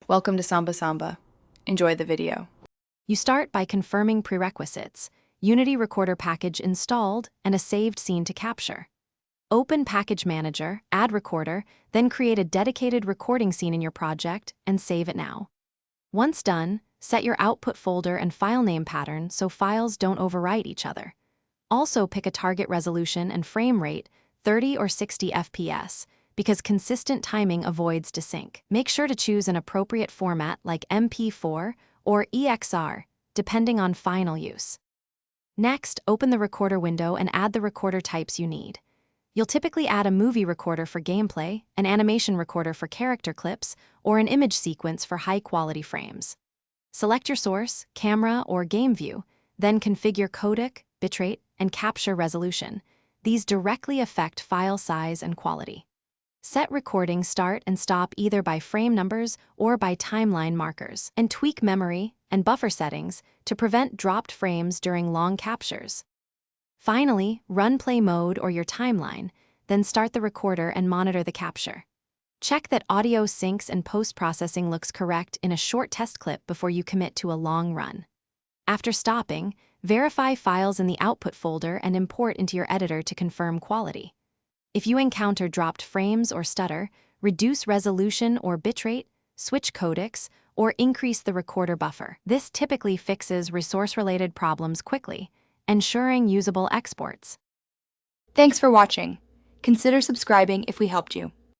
Welcome to Samba Samba. Enjoy the video. You start by confirming prerequisites: Unity Recorder package installed and a saved scene to capture. Open Package Manager, add Recorder, then create a dedicated recording scene in your project and save it now. Once done, set your output folder and file name pattern so files don't overwrite each other. Also pick a target resolution and frame rate, 30 or 60 FPS, because consistent timing avoids desync. Make sure to choose an appropriate format like MP4 or EXR, depending on final use. Next, open the recorder window and add the recorder types you need. You'll typically add a movie recorder for gameplay, an animation recorder for character clips, or an image sequence for high-quality frames. Select your source, camera, or game view, then configure codec, bitrate, and capture resolution. These directly affect file size and quality. Set recording start and stop either by frame numbers or by timeline markers, and tweak memory and buffer settings to prevent dropped frames during long captures. Finally, run play mode or your timeline, then start the recorder and monitor the capture. Check that audio syncs and post-processing looks correct in a short test clip before you commit to a long run. After stopping, verify files in the output folder and import into your editor to confirm quality. If you encounter dropped frames or stutter, reduce resolution or bitrate, switch codecs, or increase the recorder buffer. This typically fixes resource-related problems quickly, ensuring usable exports. Thanks for watching. Consider subscribing if we helped you.